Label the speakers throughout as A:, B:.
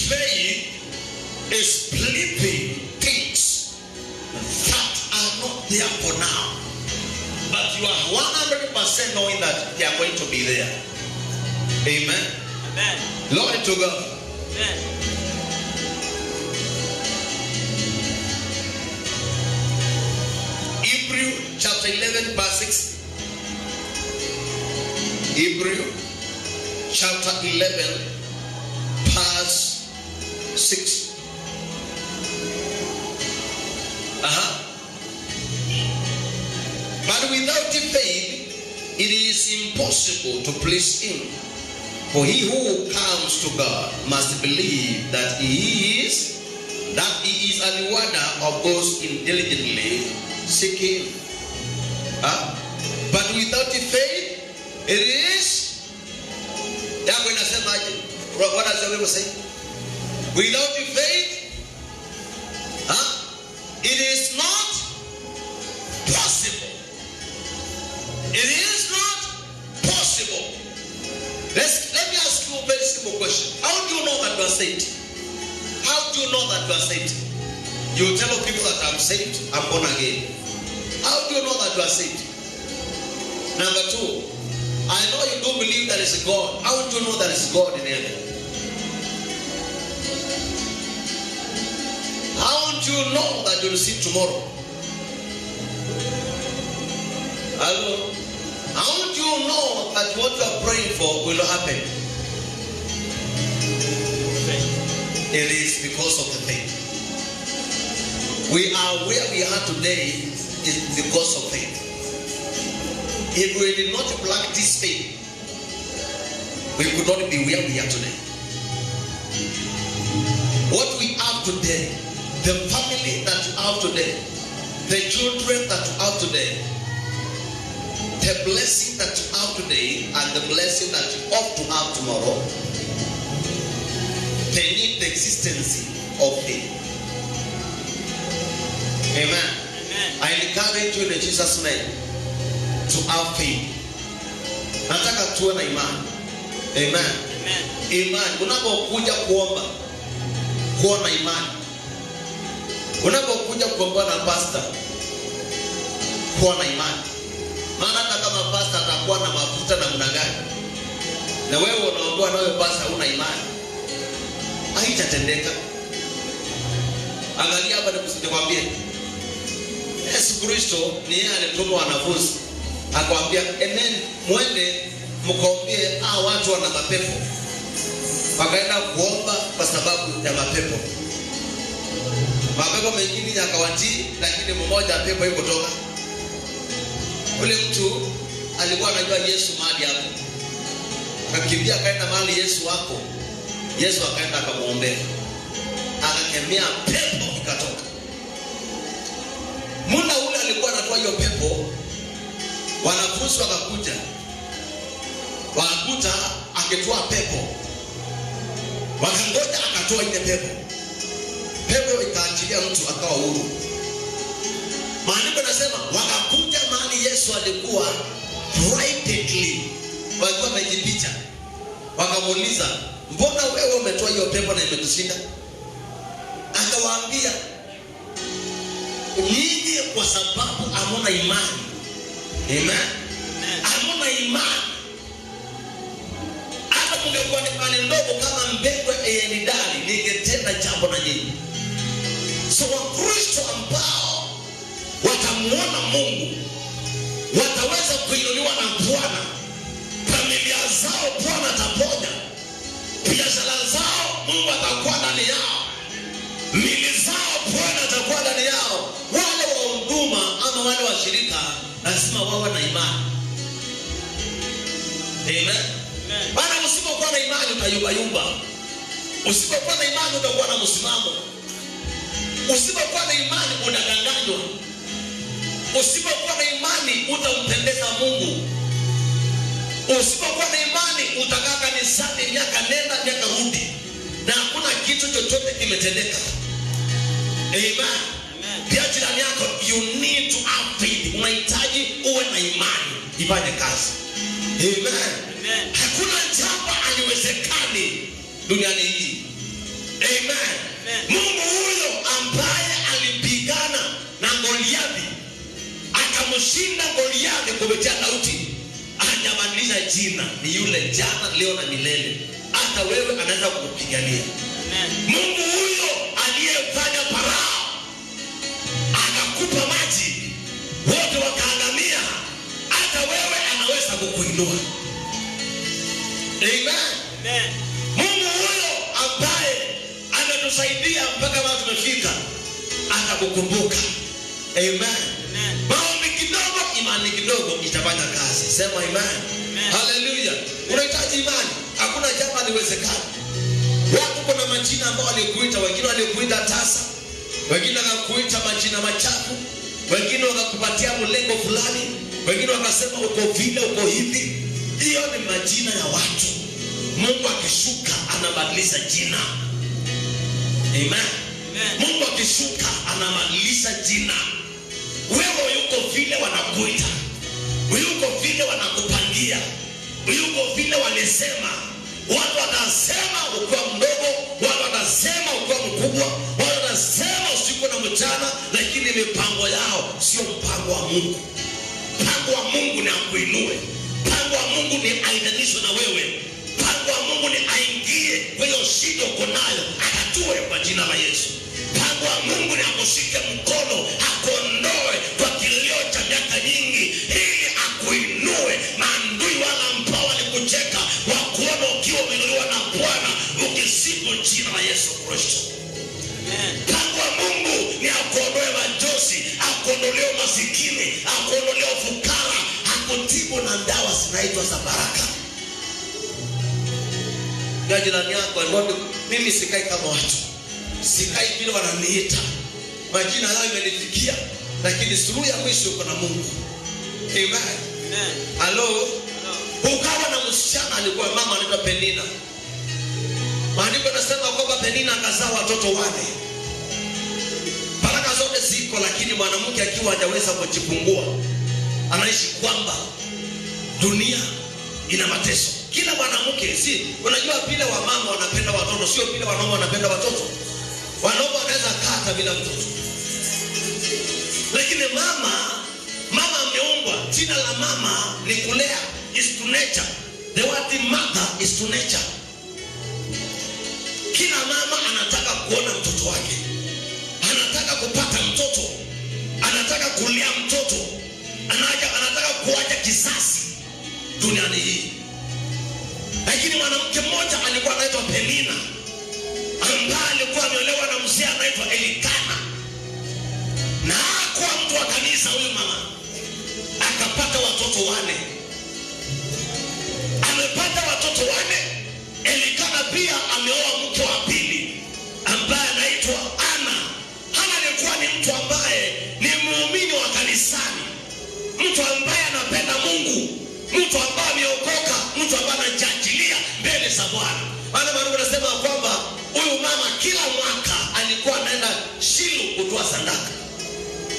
A: faith is believing things that are not there for now, but you are 100% knowing that they are going to be there. Amen.
B: Amen.
A: Glory to God.
B: Amen.
A: Hebrew chapter 11 verse 6. Hebrew chapter 11 verse 6. But without the faith, it is impossible to please him. For he who comes to God must believe that he is a rewarder of those diligently seeking. But without the faith, it is. What does the Bible say? Without the faith, it is not possible. It is not possible. Let me ask you a very simple question. How do you know that you are saved? How do you know that you are saved? You tell people that I'm saved, I'm born again. How do you know that you are saved? Number two, I know you don't believe there is a God. How do you know there is God in heaven? How do you know that you will see tomorrow? Hello? How do you know that what you are praying for will happen? It is because of the faith. We are where we are today is because of faith. If we did not practice faith, we could not be where we are today. What we have today, the family that you have today, the children that you have today, the blessing that you have today and the blessing that you ought to have tomorrow, they need the existence of faith. Amen.
B: Amen.
A: I encourage you in Jesus' name to have faith. Nataka tuwe na imani. Amen.
B: Amen.
A: Imani. Unapokuja kuomba, kuwa na imani. Unapokuja kuomba na pastor, kuwa na imani. Maana hata kama pastor atakuwa na mafuta namna gani, na wewe unaomba na wewe pastor una imani, haitatendeka. Angalia hapa nikwambie. Yesu Kristo ni yeye alituma wanafunzi. Akamwambia, "Amen, mwende mkaombie watu wana mapepo." Wakaenda kuomba kwa sababu ya mapepo. Mapepo mengine yakawatii, lakini mmoja pepo yuko toka. Ule mtu alikuwa anajua Yesu mahali hapo. Akakimbia akaenda mahali Yesu wako. Yesu akaenda akamuombea. Akakemea pepo ikatoka. Muda ule alikuwa anatoa hiyo pepo, wanafunzi wakakuja. Wakakuta akitoa pepo. Wakangoja akatoa ile pepo. Pepo ikaachilia mtu akawa huru. Maandiko yanasema wakakuja mahali Yesu alikuwa privately. Walikuwa wamejificha. Wakamuuliza, "Mbona wewe umetoa hiyo pepo na imetushinda?" Akawaambia, "Nyinyi kwa sababu hamna imani." Amen. Hamna imani. Hata mungekuwa ni imani ndogo kama mbegu ya elidari, ningetenda jambo na nyinyi. So Wakristo ambao watamuona Mungu wataweza kuinuliwa na Bwana. Familia zao Bwana ataponya. Biashara zao Mungu atakuwa ndani yao. Mili zao Bwana atakuwa ndani yao. Wale wa huduma ama wale wa shirika lazima wawe na imani. Amen. Bana, usipokuwa na imani utayumba. Usipokuwa na imani utakuwa na msimamo. Usipokuwa na imani unadanganywa. Usipokuwa na imani utampendeza Mungu. Usipokuwa na imani utakaa kanisani miaka nenda miaka rudi na hakuna kitu chochote kimetendeka. Amen. Pia jirani yako, you need to have faith. Unahitaji uwe na imani ifanye kazi. Amen. Hakuna jambo haliwezekani duniani hii. Amen. Mungu huyo ambaye alipigana na Goliathi akamshinda Goliathi kupitia Daudi, hajabadilisha jina, ni yule jana, leo na milele. Hata wewe anaweza kukupigania. Mungu huyo aliyefanya Farao akakupa maji wote wakaangamia, hata wewe anaweza kukuinua. Amen. Mungu huyo ambaye ametusaidia mpaka mahali tumefika atakukumbuka. Amen. Maombi kidogo, imani kidogo itafanya kazi. Sema amen. Hallelujah. Unahitaji imani. Hakuna jambo haliwezekani. Watu kuna majina ambao walikuita, wengine walikuita tasa, wengine wakakuita majina machafu, wengine wakakupatia mlengo fulani, wengine wakasema uko vile, uko hivi. Hiyo ni majina ya watu. Mungu akishuka anabadilisha jina. Amen. Mungu akishuka anabadilisha jina. Wewe yuko vile wanakuita, yuko vile wanakupangia, yuko vile walisema. Watu watasema ukiwa mdogo, watu watasema ukiwa mkubwa, watu watasema usiku na mchana, lakini mipango yao sio mpango wa Mungu. Mpango wa Mungu ni akuinue. Mpango wa Mungu ni aidanishwe na wewe. Mpango wa Mungu ni aingie kwenye shida uko nayo, akatue kwa jina la Yesu. Mpango wa Mungu ni akushike mkono, akuondoe kwa kilio cha miaka nyingi, ili akuinue. Maandui wala ambao walikucheka wakuona ukiwa umeinuliwa na Bwana, ukisifu jina la Yesu Kristo. Mpango wa Mungu ni akuondoe majosi, akuondolee masikini, akuondolee ufukara, akutibu na dawa zinaitwa za baraka. Ya jirani yako, mimi sikai kama watu, sikai vile wananiita, majina yao imenifikia, lakini suluhu ya mwisho uko na Mungu. Amen. Hello. Ukawa na msichana alikuwa mama anaitwa Penina. Maandiko yanasema kwamba Penina akazaa watoto 4. Baraka zote ziko, lakini mwanamke akiwa hajaweza kujifungua anaishi kwamba dunia ina mateso. Kila mwanamke, si unajua vile wamama wanapenda watoto, sio vile wanaume wanapenda watoto. Wanaume wanaweza kata bila mtoto, lakini mama ameumbwa. Jina la mama ni kulea, is to nature. The word mother is to nature. Kila mama anataka kuona mtoto wake, anataka kupata mtoto, anataka kulea mtoto, anataka kuacha kizazi duniani hii. Lakini mwanamke mmoja alikuwa anaitwa Penina, ambaye alikuwa ameolewa na mzee anaitwa Elikana, na hakuwa mtu wa kanisa. Huyu mama akapata watoto 4. Amepata watoto 4. Elikana pia ameoa mke wa pili ambaye anaitwa Ana. Ana alikuwa ni mtu ambaye ni muumini wa kanisani, mtu ambaye anapenda Mungu, mtu ambaye ameokoka, mtu ambaye anajiachilia mbele za Bwana. Maana Mungu anasema kwamba huyu mama kila mwaka alikuwa anaenda Shilo kutoa sadaka.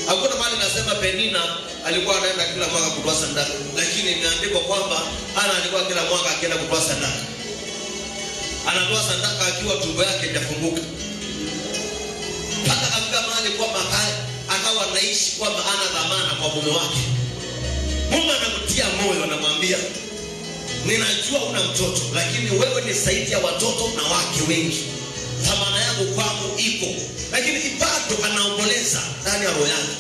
A: Hakuna mahali nasema Penina alikuwa anaenda kila mwaka kutoa sadaka, lakini imeandikwa kwamba Ana alikuwa kila mwaka akienda kutoa sadaka. Anatoa sadaka akiwa tumbo yake haijafunguka. Hata kafika mahali kwamba akawa anaishi kwamba ana dhamana kwa mume wake. Mungu anamtia moyo, anamwambia, ninajua una mtoto, lakini wewe ni zaidi ya watoto na wake wengi. Dhamana yangu kwako iko. Lakini bado anaomboleza ndani ya roho yake.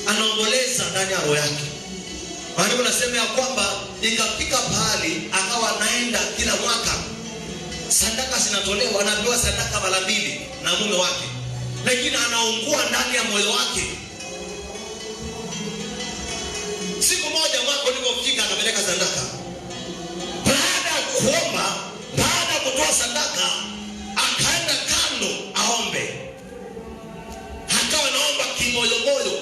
A: Anaomboleza ndani ya roho yake. Maana unasema ya kwamba ikafika pahali akawa anaenda kila mwaka, sadaka zinatolewa, anapewa sadaka mara 2 na mume wake, lakini anaungua ndani ya moyo wake. Siku moja mwaka ulipofika akapeleka sadaka. Baada ya kuomba, baada ya kutoa sadaka, akaenda kando aombe. Akawa naomba kimoyomoyo.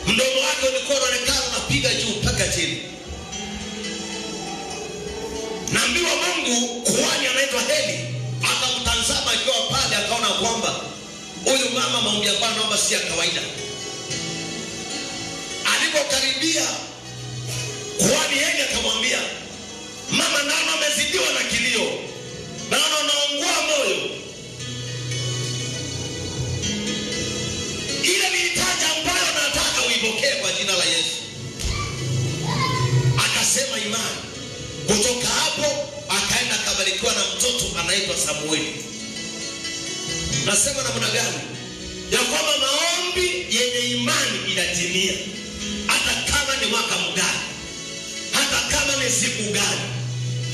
A: Mdomo wake ulikuwa unaonekana unapiga juu mpaka chini. Naambiwa Mungu, kuhani anaitwa Heli akamtazama akiwa pale, akaona kwamba huyu mama maombi yake anaomba si ya kawaida. Alipokaribia, kuhani Heli akamwambia, mama, naona umezidiwa na kilio, naona unaungua moyo, anaitwa Samueli. Nasema namna gani? Ya kwamba maombi yenye imani inatimia, hata kama ni mwaka mgani, hata kama ni siku gani.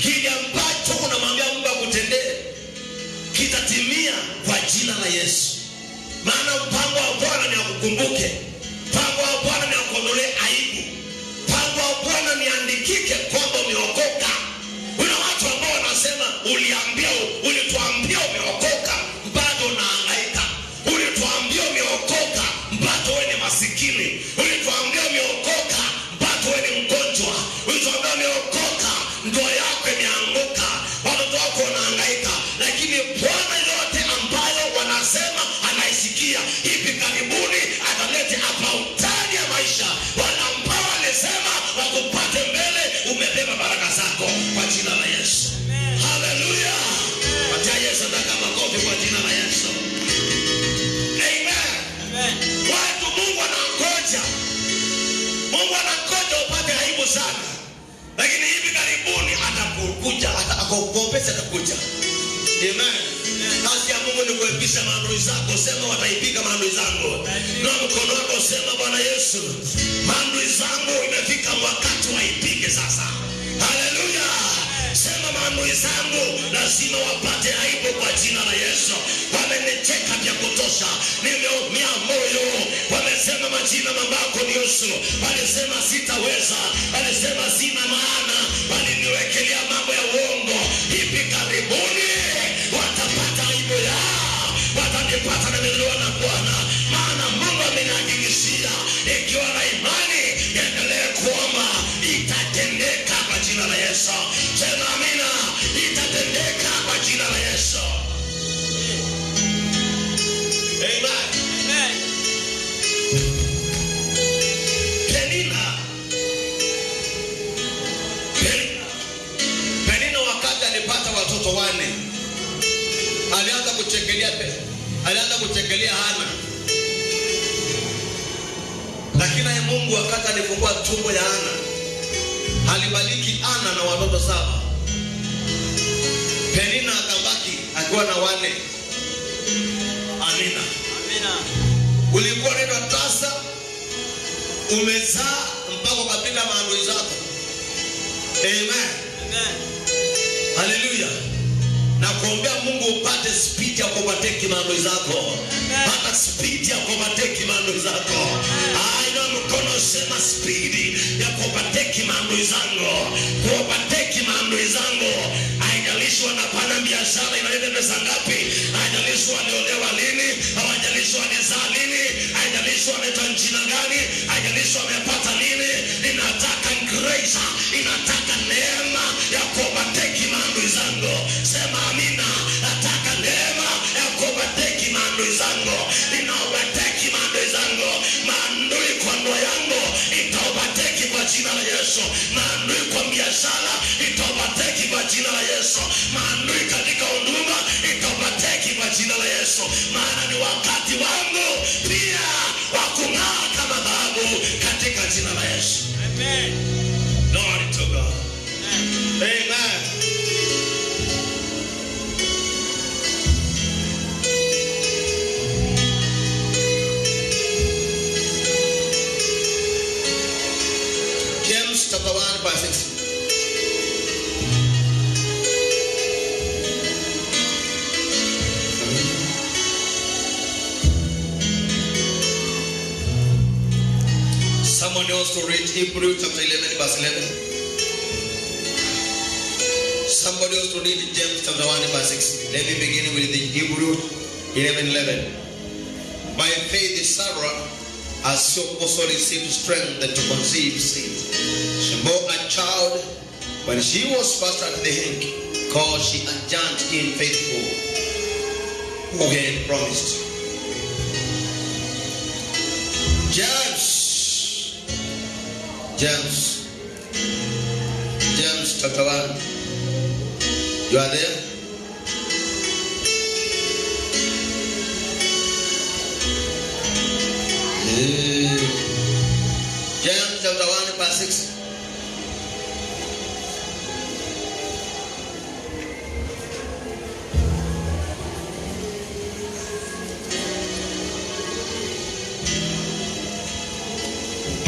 A: Kile ambacho unamwambia Mungu akutendee kitatimia kwa jina la Yesu. Maana mpango wa Bwana ni akukumbuke. Mpango wa Bwana ni akuondolee aibu. Mpango wa Bwana ni andikike kwamba umeokoka. Kuna watu ambao wanasema ulituambia umeokoka, bado unahangaika. Ulituambia umeokoka, bado wewe ni masikini. Ulituambia umeokoka, bado wewe ni mgonjwa. Ulituambia umeokoka, ndoa yako imeanguka, watoto wako wanahangaika. Lakini Bwana yote ambayo wanasema anaisikia, hivi karibuni atalete hapa utani ya maisha. Wale ambao walisema wakupate mbele, umebeba baraka zako kwa jina la Yesu. Haleluya. Wacha Yesu ndaka makofi kwa jina la Yesu. Amen. Watu Mungu anangoja. Mungu anangoja upate aibu sana. Lakini hivi karibuni atakuja, atakukopesha, atakuja. Amen. Kazi ya Mungu ni kuepisha maadui zako. Sema wataipika maadui zangu. Na mkono wako sema Bwana Yesu, maadui zangu imefika wakati waipike sasa. Haleluya. Sema maadui zangu lazima wapate aibu kwa jina la Yesu. Wamenicheka vya kutosha, nimeumia moyo. Wamesema majina mabako ni usu. Walisema sitaweza. Walisema sina maana. Waliniwekelea mambo ya uongo. Hivi karibuni watapata aibu yao. Watanipata na meziliwa na Bwana. Maana Mungu amenihakikishia, ikiwa na imani endelee kuomba, itatendeka kwa jina la Yesu. Sema amina. Itatendeka kwa jina la Yesu. Amen. Amen. Penina wakati alipata watoto 4, alianza kuchekelea Hana. Lakini naye Mungu wakati alifungua tumbo ya Hana, alibariki Hana na watoto 7. Penina akabaki akiwa na 4. Amina. Amina. Ulikuwa unaitwa tasa, umezaa mpaka ukapita maadui zako. Amen. Amen. Haleluya. Na kuombea Mungu upate speed ya kubateki maadui zako. Pata speed ya kubateki maadui zako. Aina mkono sema speed ya kubateki maadui zangu. Kubateki maadui zangu. Haijalishi wanapanda biashara inaleta pesa ngapi. Haijalishi waliolewa lini. Haijalishi wanazaa lini. Haijalishi wanaitwa jina gani. Haijalishi wamepata lini. Ninataka grace. Ninataka neema ya kubateki maadui zangu. Sema amina. Nataka neema ya kubateki maadui zangu. Ninaobateki maadui zangu. Maadui kwa ndoa yangu itaobateki kwa jina la Yesu. Maadui kwa biashara itaobateki kwa jina la Yesu. Maadui katika huduma itaobateki kwa jina la Yesu. Maana ni wakati wangu pia wa kung'aa kama dhahabu katika jina la Yesu. Amen. Glory to God. Amen. James chapter 1 verse 6. Someone else to read Hebrew chapter 11 verse 11. Somebody else to read James chapter 1 verse 6. Let me begin with the Hebrew 11:11. By faith Sarah, as she also received strength to conceive seed, she bore a child when she was fast at the hink, because she adjourned in faithful who had promised. James chapter 1. You are there? James chapter 1 verse 6.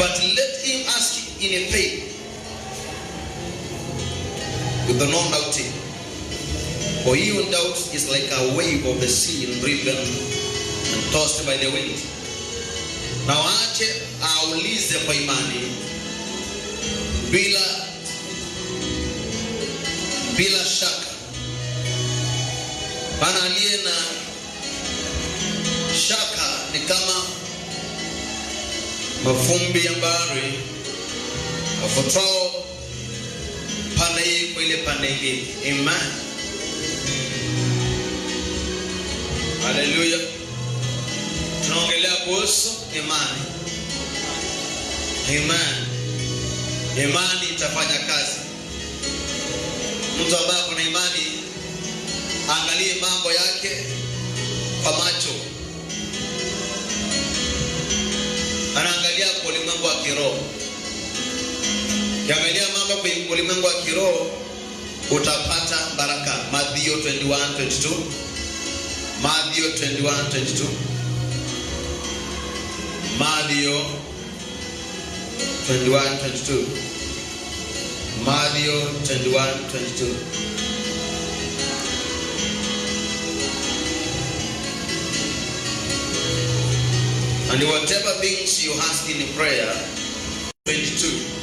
A: But let him ask in a faith, with the non-doubting. For he who doubts is like a wave of the sea driven and tossed by the wind. Na waache aulize kwa imani bila shaka. Maana aliye na shaka ni kama mafumbi ya bahari afutao pande hii kwa ile pande hii. Amen. Hallelujah. Tunaongelea kuhusu imani. Amen. Imani itafanya kazi. Mtu ambaye ana imani angalie mambo yake kwa macho. Anaangalia kwa ulimwengu wa kiroho. Ukiangalia mambo kwa ulimwengu wa kiroho utapata baraka. Mathayo 21:22. Mathayo 21:22. Mathayo 21:22. Mathayo 21:22. And whatever things you ask in prayer, 22.